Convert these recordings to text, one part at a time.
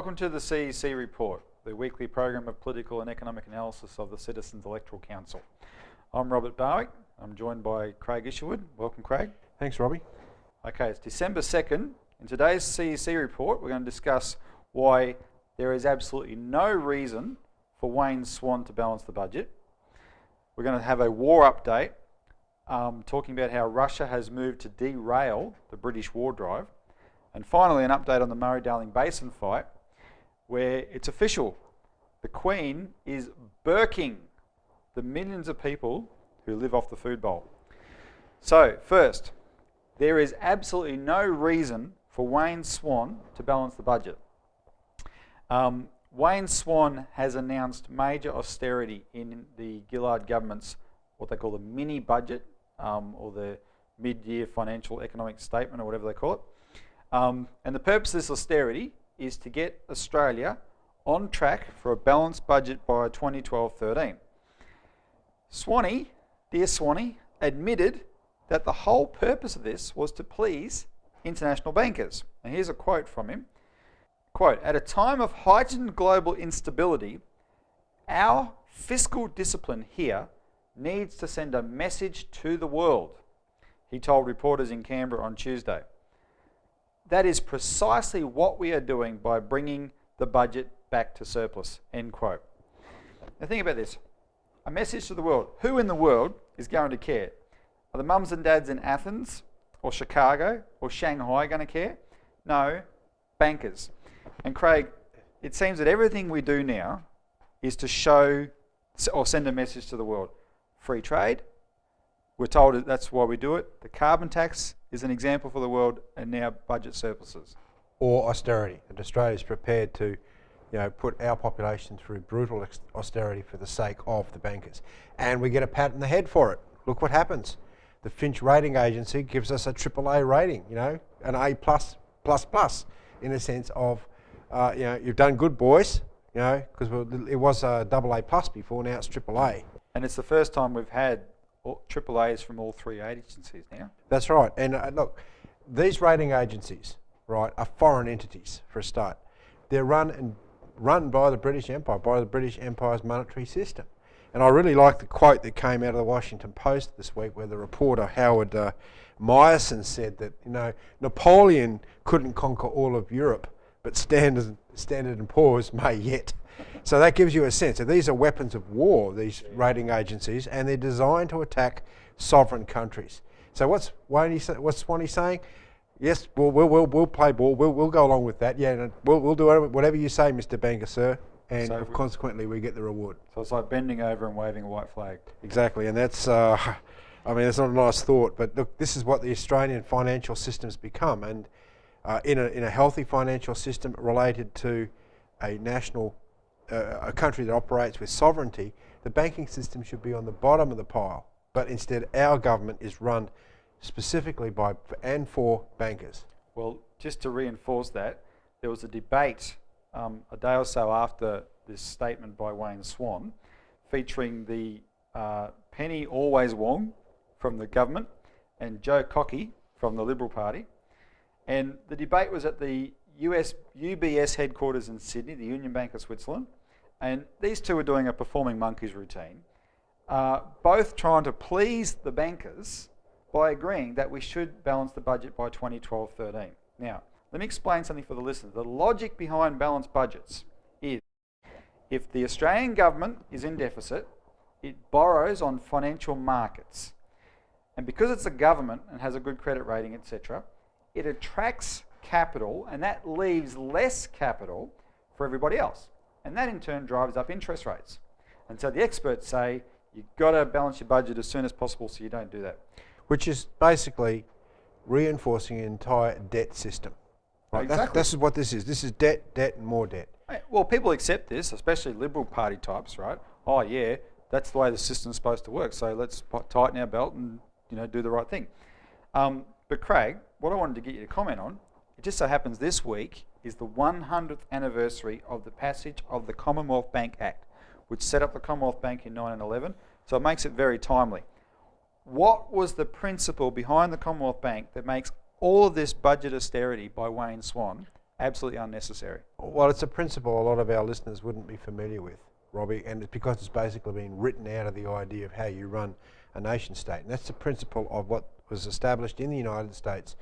Welcome to the CEC Report, the weekly program of political and economic analysis of the Citizens Electoral Council. I'm Robert Barwick. I'm joined by Craig Isherwood. Welcome, Craig. Thanks, Robbie. Okay, it's December 2nd. In today's CEC Report, we're going to discuss why there is absolutely no reason for Wayne Swan to balance the budget. We're going to have a war update, talking about how Russia has moved to derail the British war drive. And finally, an update on the Murray-Darling Basin fight, where it's official. The Queen is burking the millions of people who live off the food bowl. So, first, there is absolutely no reason for Wayne Swan to balance the budget. Wayne Swan has announced major austerity in the Gillard government's, what they call the mini budget, or the mid-year financial economic statement, or whatever they call it. And the purpose of this austerity is to get Australia on track for a balanced budget by 2012-13. Swanee, dear Swanee, admitted that the whole purpose of this was to please international bankers. And here's a quote from him. Quote, "At a time of heightened global instability, our fiscal discipline here needs to send a message to the world," he told reporters in Canberra on Tuesday. That is precisely what we are doing by bringing the budget back to surplus, end quote. Now think about this. A message to the world. Who in the world is going to care? Are the mums and dads in Athens or Chicago or Shanghai going to care? No, bankers. And Craig, it seems that everything we do now is to show or send a message to the world. Free trade, we're told that that's why we do it. The carbon tax is an example for the world, and now budget surpluses. Or austerity. And Australia is prepared to, put our population through brutal austerity for the sake of the bankers. And we get a pat in the head for it. Look what happens. The Finch rating agency gives us a AAA rating, an A++, in the sense of, you've done good, boys, because it was a AA+ before, now it's AAA. And it's the first time we've had AAAs from all three agencies now. That's right. And look, these rating agencies, right, are foreign entities for a start. They're run by the British Empire, by the British Empire's monetary system. And I really like the quote that came out of the Washington Post this week, where the reporter Howard Meyerson said that Napoleon couldn't conquer all of Europe, but Standard & Poor's may yet. So that gives you a sense that these are weapons of war, these rating agencies, and they're designed to attack sovereign countries. So what's Swanee saying? Yes, we'll play ball. We'll go along with that. Yeah, we'll do whatever you say, Mr. Banker, sir. And so consequently, we get the reward. So it's like bending over and waving a white flag. Exactly, and that's, it's not a nice thought, but look, this is what the Australian financial system's become. And in a healthy financial system related to a national a country that operates with sovereignty, the banking system should be on the bottom of the pile. But instead, our government is run specifically by and for bankers. Well, just to reinforce that, there was a debate a day or so after this statement by Wayne Swan, featuring the Penny Always Wong from the government and Joe Cockey from the Liberal Party. And the debate was at the UBS headquarters in Sydney, the Union Bank of Switzerland, and these two were doing a performing monkeys routine, both trying to please the bankers by agreeing that we should balance the budget by 2012-13. Now, let me explain something for the listeners. The logic behind balanced budgets is, if the Australian government is in deficit, it borrows on financial markets. And because it's a government and has a good credit rating, etc., it attracts capital, and that leaves less capital for everybody else. And that in turn drives up interest rates. And so the experts say you've got to balance your budget as soon as possible so you don't do that. Which is basically reinforcing an entire debt system. Right? Exactly. This is what this is. This is debt, and more debt. Well, people accept this, especially Liberal Party types, right? Oh yeah, that's the way the system's supposed to work, so let's tighten our belt and do the right thing. But Craig, what I wanted to get you to comment on, it just so happens this week is the 100th anniversary of the passage of the Commonwealth Bank Act, which set up the Commonwealth Bank in 1911, so it makes it very timely. What was the principle behind the Commonwealth Bank that makes all of this budget austerity by Wayne Swan absolutely unnecessary. Well, it's a principle a lot of our listeners wouldn't be familiar with, Robbie, and it's because it's basically been written out of the idea of how you run a nation state. And that's the principle of what was established in the United States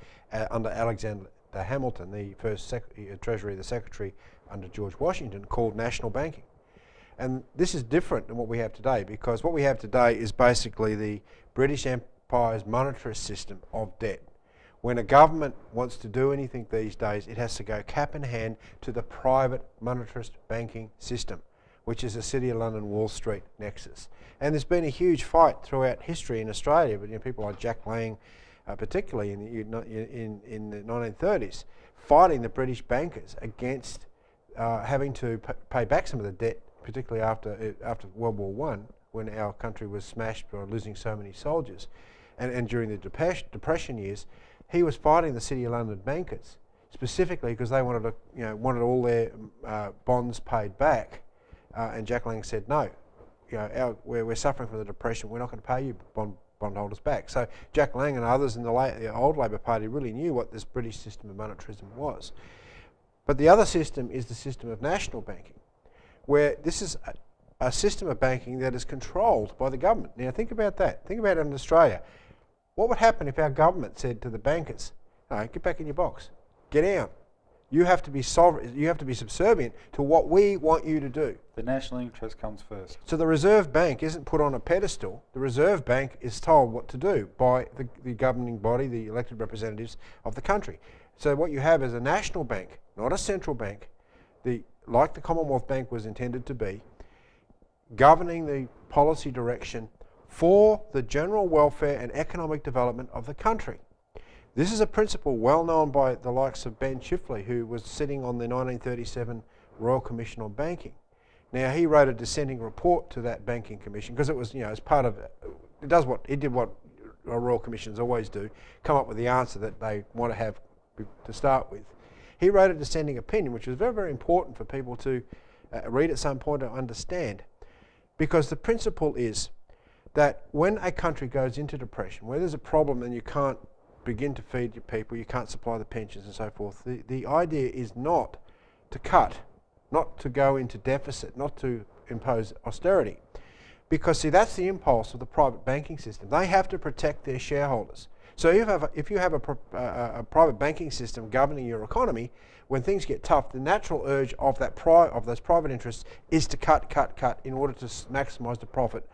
under Alexander Hamilton, the first Treasury, the Secretary under George Washington, called national banking. And this is different than what we have today, because what we have today is basically the British Empire's monetarist system of debt. When a government wants to do anything these days, it has to go cap in hand to the private monetarist banking system, which is the City of London Wall Street nexus. And there's been a huge fight throughout history in Australia, but people like Jack Lang, particularly in the 1930s, fighting the British bankers against having to pay back some of the debt, particularly after World War I, when our country was smashed by losing so many soldiers, and during the Depression years. He was fighting the City of London bankers specifically because they wanted wanted all their bonds paid back, and Jack Lang said no. We're suffering from the Depression. We're not going to pay you bondholders back. So Jack Lang and others in the old Labor Party really knew what this British system of monetarism was. But the other system is the system of national banking, where this is a system of banking that is controlled by the government. Now think about that. Think about it in Australia. What would happen if our government said to the bankers, no, get back in your box, get out. You have to be sovereign, you have to be subservient to what we want you to do. The national interest comes first. So the Reserve Bank isn't put on a pedestal. The Reserve Bank is told what to do by the governing body, the elected representatives of the country. So what you have is a national bank, not a central bank, like the Commonwealth Bank was intended to be, governing the policy direction for the general welfare and economic development of the country. This is a principle well known by the likes of Ben Chifley, who was sitting on the 1937 Royal Commission on Banking. Now he wrote a dissenting report to that banking commission because it was, as part of it did what Royal Commissions always do, come up with the answer that they want to have to start with. He wrote a dissenting opinion, which was very, very important for people to read at some point to understand, because the principle is that when a country goes into depression, where there's a problem and you can't begin to feed your people, you can't supply the pensions and so forth, the idea is not to cut, not to go into deficit, not to impose austerity. Because see, that's the impulse of the private banking system. They have to protect their shareholders. So if you have a private banking system governing your economy, when things get tough, the natural urge of those private interests is to cut in order to maximise the profit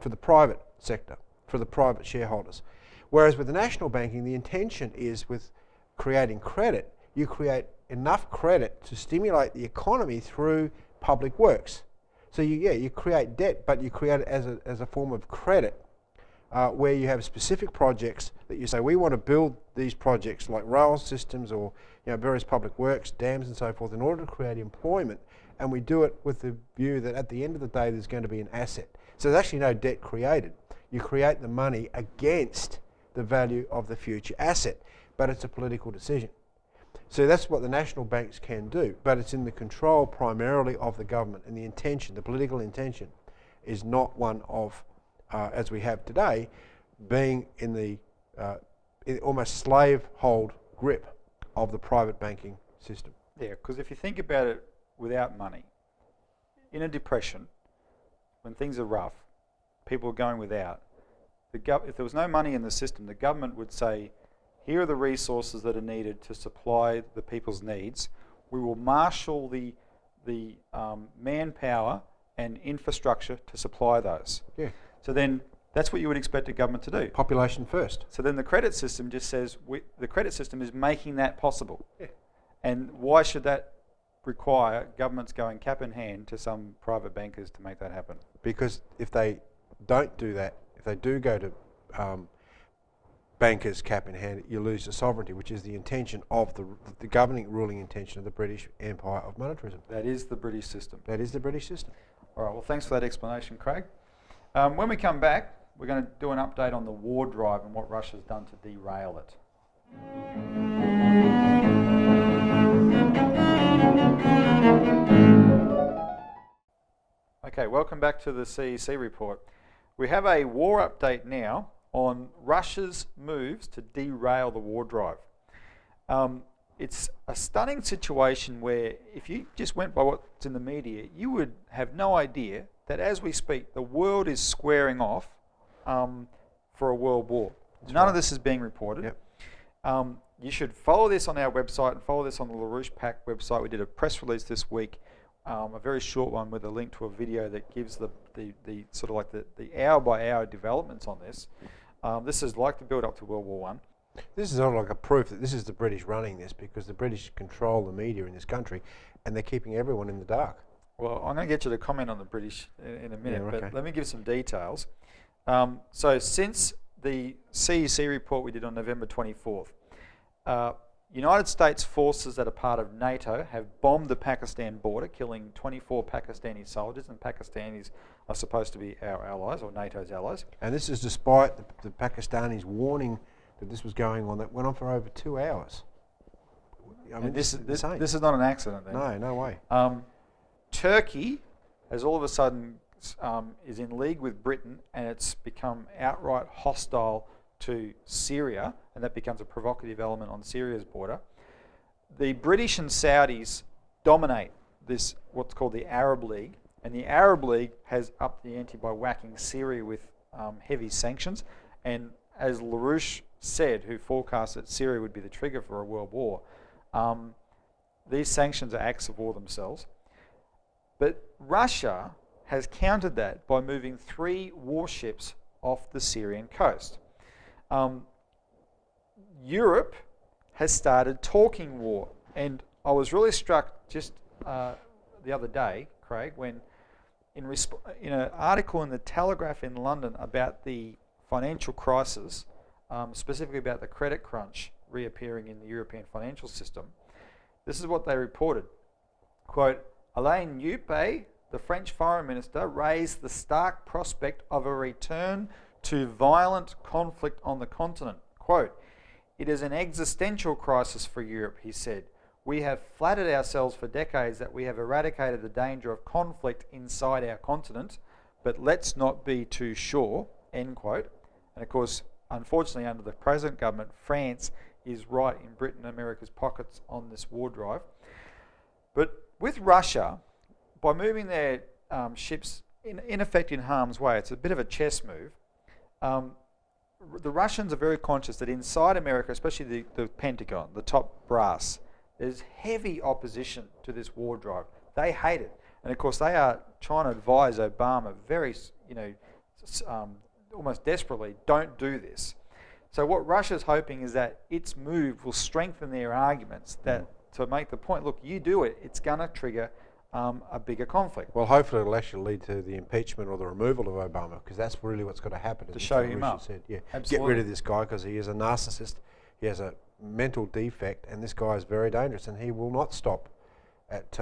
for the private sector, for the private shareholders. Whereas with the national banking, the intention is with creating credit, you create enough credit to stimulate the economy through public works. So you create debt, but you create it as a form of credit, where you have specific projects that you say, we want to build these projects like rail systems or various public works, dams and so forth, in order to create employment, and we do it with the view that at the end of the day there's going to be an asset. So there's actually no debt created. You create the money against the value of the future asset, but it's a political decision. So that's what the national banks can do, but it's in the control primarily of the government, and the intention, the political intention, is not one of, as we have today, being in the almost slave-hold grip of the private banking system. Yeah, because if you think about it without money, in a depression, when things are rough, people are going without, if there was no money in the system, the government would say, here are the resources that are needed to supply the people's needs. We will marshal the manpower and infrastructure to supply those. Yeah. So then that's what you would expect a government to do. Population first. So then the credit system just says, the credit system is making that possible. Yeah. And why should that require governments going cap in hand to some private bankers to make that happen? Because if they don't do that, if they do go to bankers cap in hand, you lose the sovereignty, which is the intention of the governing ruling intention of the British Empire of monetarism. That is the British system. That is the British system. All right, well, thanks for that explanation, Craig. When we come back, we're going to do an update on the war drive and what Russia's done to derail it. Okay, welcome back to the CEC Report. We have a war update now on Russia's moves to derail the war drive. it's a stunning situation where if you just went by what's in the media, you would have no idea that as we speak, the world is squaring off for a world war. None of this is being reported. Yep. You should follow this on our website and follow this on the LaRouche PAC website. We did a press release this week, a very short one with a link to a video that gives the sort of like the hour by hour developments on this. This is like the build up to World War One. This is not like a proof that this is the British running this, because the British control the media in this country and they're keeping everyone in the dark. Well, I'm going to get you to comment on the British in a minute, Yeah, okay. but let me give some details. So since the CEC report we did on November 24th, United States forces that are part of NATO have bombed the Pakistan border, killing 24 Pakistani soldiers, and Pakistanis are supposed to be our allies, or NATO's allies. And this is despite the Pakistanis warning that this was going on, that went on for over 2 hours. I mean, this insane. is not an accident then. No, no way. Turkey has all of a sudden is in league with Britain, and it's become outright hostile to Syria, and that becomes a provocative element on Syria's border. The British and Saudis dominate this, what's called the Arab League, and the Arab League has upped the ante by whacking Syria with heavy sanctions. And as LaRouche said, who forecast that Syria would be the trigger for a world war, these sanctions are acts of war themselves. But Russia has countered that by moving 3 warships off the Syrian coast. Europe has started talking war, and I was really struck just the other day, Craig, when in an article in the Telegraph in London about the financial crisis, specifically about the credit crunch reappearing in the European financial system, this is what they reported. Quote, Alain Juppé, the French foreign minister, raised the stark prospect of a return to violent conflict on the continent. Quote, it is an existential crisis for Europe, he said. We have flattered ourselves for decades that we have eradicated the danger of conflict inside our continent, but let's not be too sure, end quote. And of course, unfortunately, under the present government, France is right in Britain and America's pockets on this war drive. But with Russia, by moving their ships in effect in harm's way, it's a bit of a chess move. The Russians are very conscious that inside America, especially the Pentagon, the top brass, there's heavy opposition to this war drive. They hate it. And of course, they are trying to advise Obama very, almost desperately, don't do this. So what Russia's hoping is that its move will strengthen their arguments that to make the point, look, you do it, it's going to trigger a bigger conflict. Well, hopefully it'll actually lead to the impeachment or the removal of Obama, because that's really what's got to happen. To show him up. Said. Yeah. Absolutely. Get rid of this guy, because he is a narcissist, he has a mental defect, and this guy is very dangerous, and he will not stop at,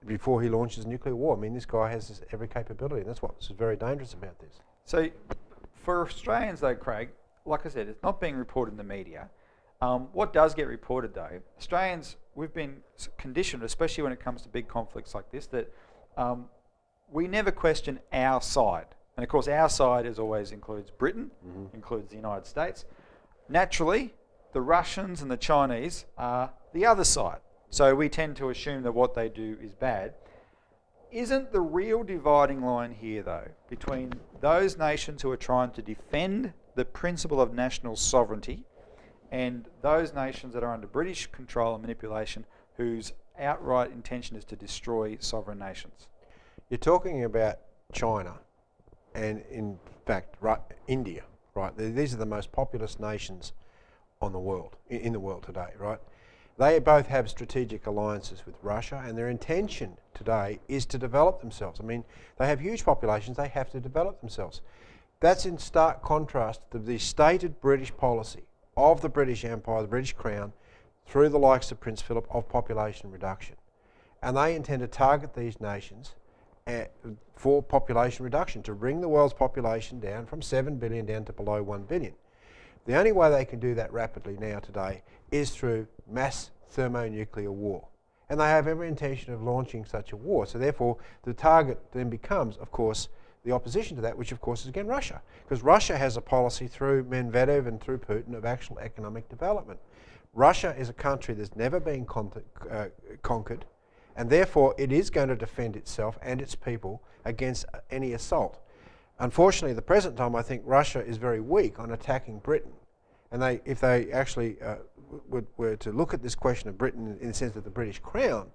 before he launches nuclear war. I mean, this guy has every capability, and that's what's very dangerous about this. So for Australians though, Craig, like I said, it's not being reported in the media. What does get reported though, Australians, we've been conditioned, especially when it comes to big conflicts like this, that we never question our side. And of course our side as always includes Britain, includes the United States. Naturally, the Russians and the Chinese are the other side. So we tend to assume that what they do is bad. Isn't the real dividing line here though, between those nations who are trying to defend the principle of national sovereignty and those nations that are under British control and manipulation whose outright intention is to destroy sovereign nations? You're talking about China and, in fact, India, right? These are the most populous nations on the world, in the world today, right? They both have strategic alliances with Russia, and their intention today is to develop themselves. I mean, they have huge populations, they have to develop themselves. That's in stark contrast to the stated British policy of the British Empire, the British Crown, through the likes of Prince Philip, of population reduction. And they intend to target these nations for population reduction, to bring the world's population down from 7 billion down to below 1 billion. The only way they can do that rapidly now today is through mass thermonuclear war. And they have every intention of launching such a war. So therefore, the target then becomes, of course, the opposition to that, which of course is again Russia. Because Russia has a policy through Medvedev and through Putin of actual economic development. Russia is a country that's never been conquered, and therefore it is going to defend itself and its people against any assault. Unfortunately, at the present time, I think Russia is very weak on attacking Britain. And if they actually were to look at this question of Britain in the sense of the British Crown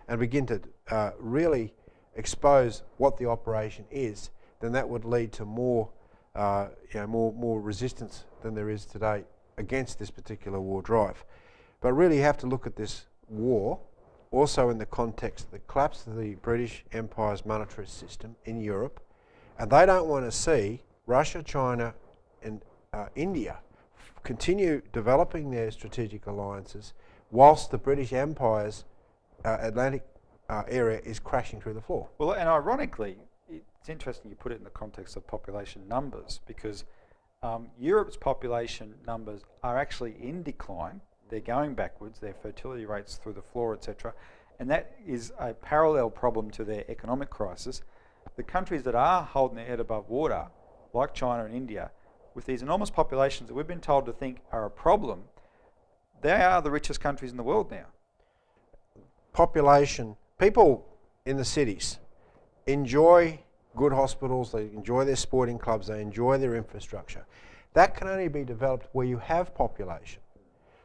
and begin to really expose what the operation is, then that would lead to more resistance than there is today against this particular war drive. But really you have to look at this war also in the context of the collapse of the British Empire's monetary system in Europe, and they don't want to see Russia, China and India continue developing their strategic alliances whilst the British Empire's Atlantic area is crashing through the floor. Well, and ironically, it's interesting you put it in the context of population numbers, because Europe's population numbers are actually in decline. They're going backwards, their fertility rates through the floor, etc. And that is a parallel problem to their economic crisis. The countries that are holding their head above water, like China and India, with these enormous populations that we've been told to think are a problem, they are the richest countries in the world now. Population, people in the cities enjoy good hospitals, they enjoy their sporting clubs, they enjoy their infrastructure. That can only be developed where you have population.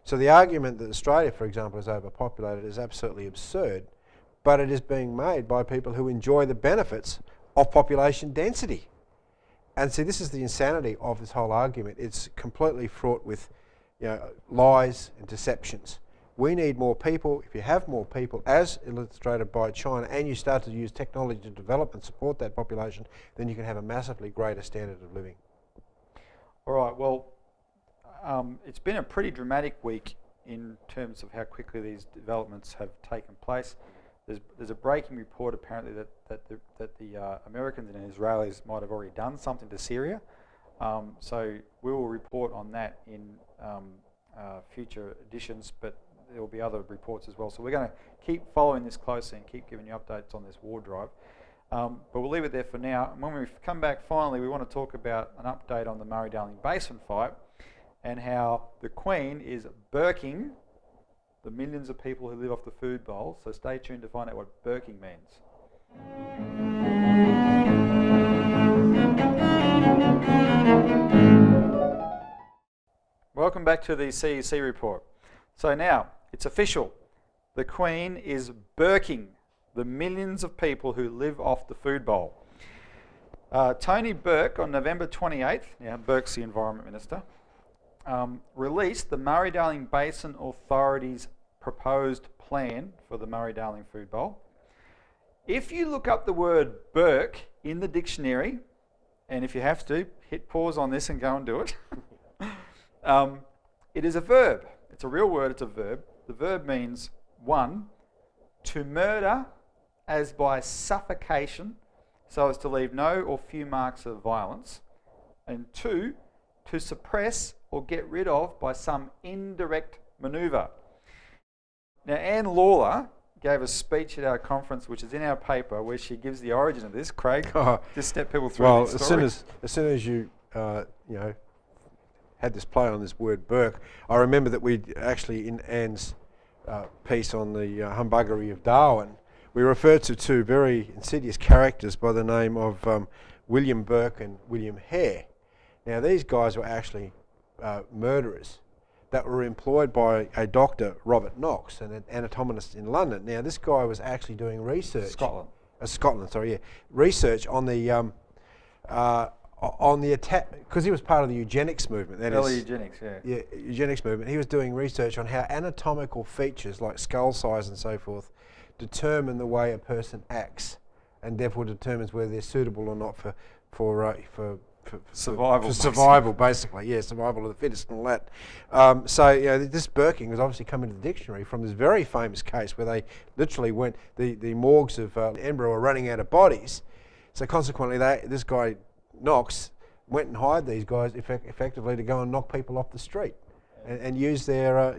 So the argument that Australia, for example, is overpopulated is absolutely absurd, but it is being made by people who enjoy the benefits of population density. And see, this is the insanity of this whole argument. It's completely fraught with lies and deceptions. We need more people. If you have more people, as illustrated by China, and you start to use technology to develop and support that population, then you can have a massively greater standard of living. All right, well, it's been a pretty dramatic week in terms of how quickly these developments have taken place. There's a breaking report apparently that the Americans and Israelis might have already done something to Syria. So we will report on that in future editions, but there will be other reports as well. So we're going to keep following this closely and keep giving you updates on this war drive. But we'll leave it there for now. And when we come back, finally, we want to talk about an update on the Murray-Darling Basin fight and how the Queen is burking the millions of people who live off the food bowl. So stay tuned to find out what burking means. Welcome back to the CEC Report. So now, it's official. The Queen is burking the millions of people who live off the food bowl. Tony Burke, on November 28th, Burke's the Environment Minister, released the Murray-Darling Basin Authority's proposed plan for the Murray-Darling Food Bowl. If you look up the word burk in the dictionary, and if you have to, hit pause on this and go and do it, it is a verb. It's a real word, it's a verb. The verb means, 1, to murder as by suffocation so as to leave no or few marks of violence, and 2, to suppress or get rid of by some indirect manoeuvre. Now, Anne Lawler gave a speech at our conference, which is in our paper, where she gives the origin of this. Craig, just step people through this story. Well, as soon as you had this play on this word burk, I remember that we actually, in Anne's piece on the humbuggery of Darwin, we referred to two very insidious characters by the name of William Burke and William Hare. Now, these guys were actually murderers that were employed by a doctor, Robert Knox, an anatomist in London. Now, this guy was actually doing research. Scotland, sorry, yeah. Research on the attack, because he was part of the eugenics movement. Early eugenics, yeah. Yeah, eugenics movement. He was doing research on how anatomical features like skull size and so forth determine the way a person acts, and therefore determines whether they're suitable or not for survival. For survival, basically. Yeah, survival of the fittest and all that. So this burking has obviously come into the dictionary from this very famous case where they literally went, the morgues of Edinburgh were running out of bodies. So consequently, this guy Knox went and hired these guys effectively to go and knock people off the street and use their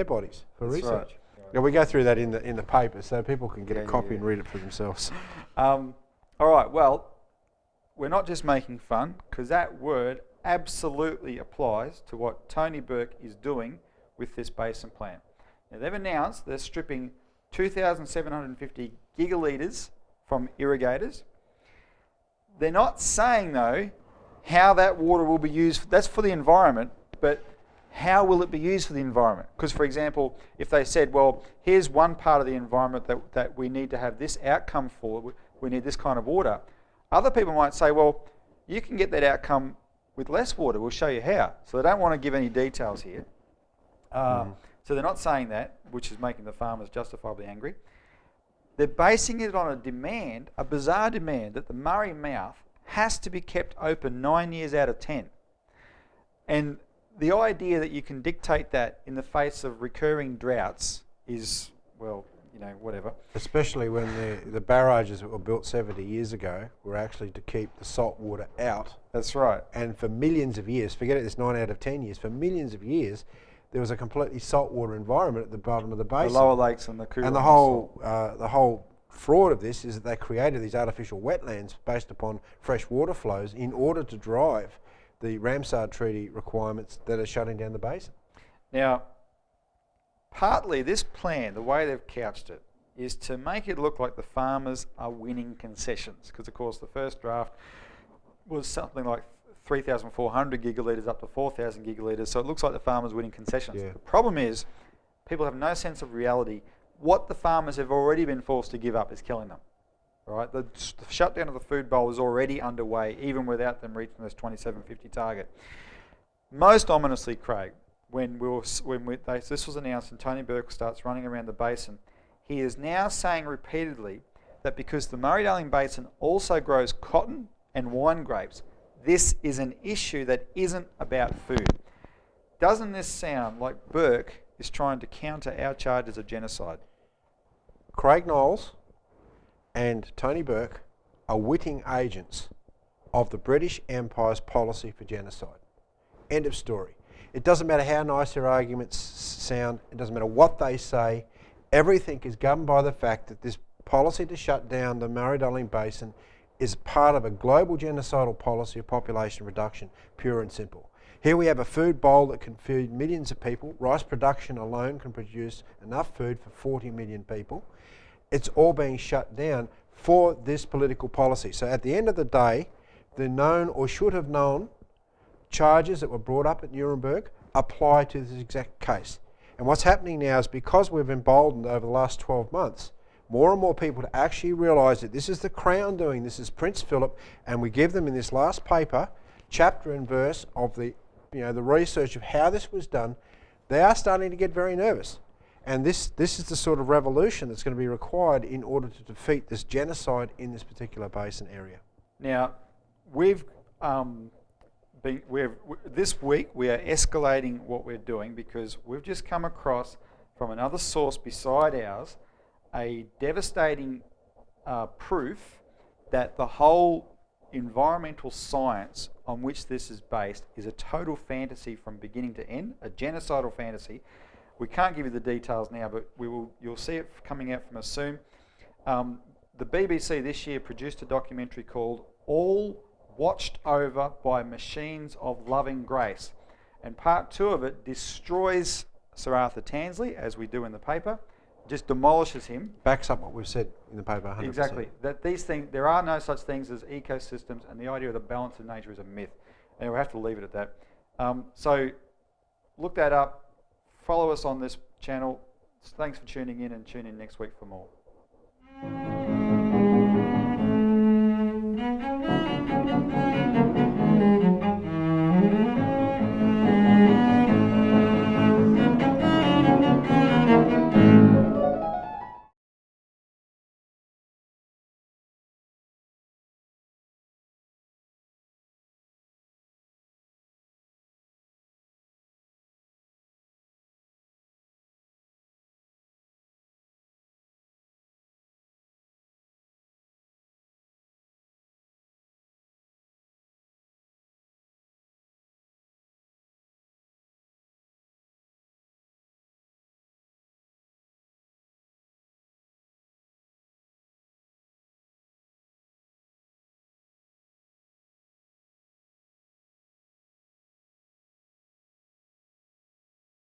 bodies for research. Right. Yeah, we go through that in the paper, so people can get a copy and read it for themselves. All right. Well, we're not just making fun, because that word absolutely applies to what Tony Burke is doing with this basin plan. Now, they've announced they're stripping 2,750 gigalitres from irrigators. They're not saying, though, how that water will be used. That's for the environment, but how will it be used for the environment? Because, for example, if they said, well, here's one part of the environment that we need to have this outcome for, we need this kind of water, other people might say, well, you can get that outcome with less water. We'll show you how. So they don't want to give any details here. So they're not saying that, which is making the farmers justifiably angry. They're basing it on a demand, a bizarre demand, that the Murray Mouth has to be kept open 9 years out of 10. And the idea that you can dictate that in the face of recurring droughts is, well, you know, whatever. Especially when the barrages that were built 70 years ago were actually to keep the salt water out. That's right. And for millions of years, forget it, it's 9 out of 10 years, for millions of years, there was a completely saltwater environment at the bottom of the basin. The lower lakes and the Coorong. And the whole fraud of this is that they created these artificial wetlands based upon fresh water flows in order to drive the Ramsar Treaty requirements that are shutting down the basin. Now, partly this plan, the way they've couched it, is to make it look like the farmers are winning concessions. Because, of course, the first draft was something like 3,400 gigalitres up to 4,000 gigalitres, so it looks like the farmers winning concessions. Yeah. The problem is people have no sense of reality. What the farmers have already been forced to give up is killing them. Right? The shutdown of the food bowl is already underway, even without them reaching this 2750 target. Most ominously, Craig, this was announced and Tony Burke starts running around the basin, he is now saying repeatedly that because the Murray-Darling Basin also grows cotton and wine grapes, this is an issue that isn't about food. Doesn't this sound like Burke is trying to counter our charges of genocide? Craig Knowles and Tony Burke are witting agents of the British Empire's policy for genocide. End of story. It doesn't matter how nice their arguments sound, it doesn't matter what they say, everything is governed by the fact that this policy to shut down the Murray-Darling Basin is part of a global genocidal policy of population reduction, pure and simple. Here we have a food bowl that can feed millions of people. Rice production alone can produce enough food for 40 million people. It's all being shut down for this political policy. So at the end of the day, the known or should have known charges that were brought up at Nuremberg apply to this exact case. And what's happening now is because we've emboldened over the last 12 months, more and more people to actually realise that this is the Crown doing, this is Prince Philip, and we give them in this last paper, chapter and verse of the research of how this was done, they are starting to get very nervous. And this is the sort of revolution that's going to be required in order to defeat this genocide in this particular basin area. Now, this week we are escalating what we're doing because we've just come across from another source beside ours a devastating proof that the whole environmental science on which this is based is a total fantasy from beginning to end, a genocidal fantasy. We can't give you the details now, but you'll see it coming out from us soon. The BBC this year produced a documentary called All Watched Over by Machines of Loving Grace. And part 2 of it destroys Sir Arthur Tansley, as we do in the paper, just demolishes him. Backs up what we've said in the paper 100%. Exactly. That these things, there are no such things as ecosystems, and the idea of the balance of nature is a myth. And we'll have to leave it at that. So look that up. Follow us on this channel. Thanks for tuning in, and tune in next week for more.